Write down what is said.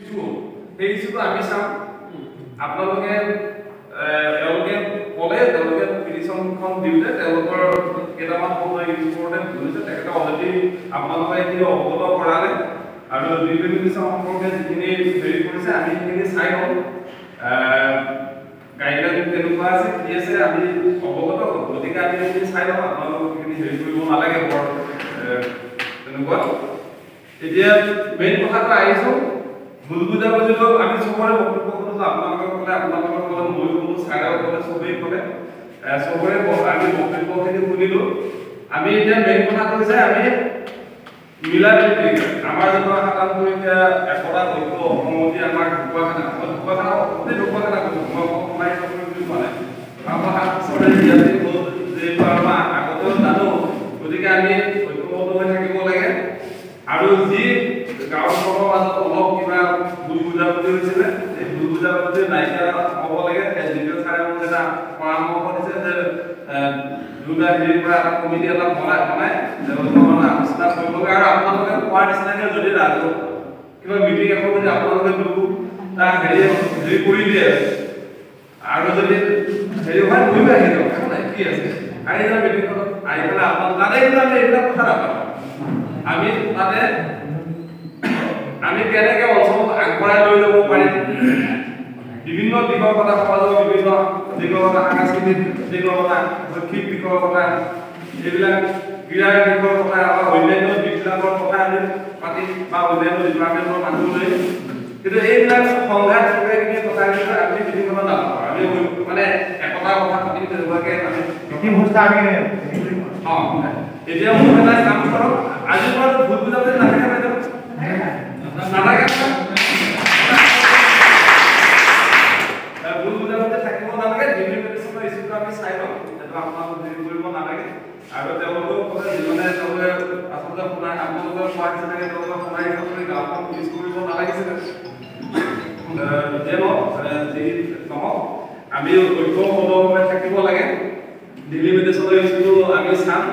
issue সেই ইস্যুটো আমি চাম আপোনালোকে তেওঁলোকে পিটিশনখন দিওঁতে তেওঁলোকৰ কেইটামান ইম্পৰ্টেণ্ট হৈছে তেখেতে অলৰেডি আপোনালোকে এইখিনি অৱগত কৰালে আৰু ডিলিমিটেশ্যন সম্পৰ্কে যিখিনি হেৰি কৰিছে আমি সেইখিনি চাই লওঁ গাইডলাইন কেনেকুৱা আছে কি আছে আমি অৱগত গতিকে আমি এইখিনি চাই লওঁ আপোনালোকে সেইখিনি হেৰি কৰিব নালাগে বৰ তেনেকুৱা এতিয়া মেইন কথাটো আহিছোঁ ভুল বুজাবুজিটো আমি চবৰে বক্তব্য শুনিছোঁ আপোনালোকৰ ক'লে ময়ো ক'লো ছাৰেও ক'লে চবেই ক'লে চবৰে আমি বক্তব্যখিনি শুনিলোঁ আমি এতিয়া মেইন কথাটো হৈছে আমি মিলা প্ৰীতি আমাৰ যিটো সাধাৰণতে এতিয়া একতা ঐক্য অসমতি আমাৰ ঢকুৱাখানা অতি ঢকুৱাখানা কৈছোঁ মই অসমাই বুলি কোৱা নাই আমাৰ সাতবছৰে ইয়াতে যিহেতু আমাৰ আগতেও জানো গতিকে আমি ঐক্যবদ্ধ হৈ থাকিব লাগে আৰু যি গাঁৱৰ মাজত অলপ কিবা ভুল বুজাবুজি হৈছিলে এই ভুল বুজাবুজি নাইকিয়া হ'ব লাগে দ্বিতীয় ছাৰে মোক এটা পৰামৰ্শ দিছে যে দুটা হেৰিৰ পৰা এটা কমিটি এটা বনাই তেওঁলোকৰ মানে আলোচনা কৰিব লাগে আৰু আপোনালোকে কোৱাৰ নিচিনাকৈ যদি কিবা মিটিং এখন যদি আপোনালোকে তাৰ হেৰি কৰি দিয়ে আৰু যদি হেৰি হয় ময়ো আহি দিয়ক কি আছে আহি যাওঁ মিটিংখনত আহি পেলাই আপোনালোক তাতে কিন্তু আমি এইবিলাক কথা নাপাওঁ আমি তাতে আমি কেনেকৈ অঞ্চল আগবঢ়াই লৈ যাব পাৰিম বিভিন্ন দিশৰ কথা সমাজৰ বিভিন্ন দিশৰ কথা সাংস্কৃতিক দিশৰ কথা শৈক্ষিক দিশৰ কথা এইবিলাক ক্ৰীড়াৰ দিশৰ কথা বা অন্যান্য দিশবিলাকৰ কথা আমি পাতিম বা অন্যান্য ডিপাৰ্টমেণ্টৰ মানুহ লৈ কিন্তু এইবিলাক সংঘাত কিবা কথাবিলাক আমি মিটিংখনত নাপাওঁ আমি মানে একতাৰ কথা পাতিম তেনেকুৱাকৈ আমি এতিয়া মোক এটা কাম কৰক আজিৰ পৰা ভুল বুজাবুজি নাথাকে বাইদেউ নাথাকে ভুল বুজাবুজি থাকিব নালাগে ডিলিমিটেশ্যনৰ ইস্যুটো আমি চাই লওঁ সেইটো আপোনালোকে হেৰি কৰিব নালাগে আৰু তেওঁলোকেও ক'লে যিমানে তেওঁলোকে আচলতে শুনাই আপোনালোকে কোৱা নিচিনাকৈ তেওঁলোকে শুনাই কৰি গাঁওখন মিছ কৰিব নালাগিছিলে যি নহওক আমি ঐক্যবদ্ধভাৱে থাকিব লাগে ডিলিমিটেশ্যনৰ ইস্যুটো আমি চাম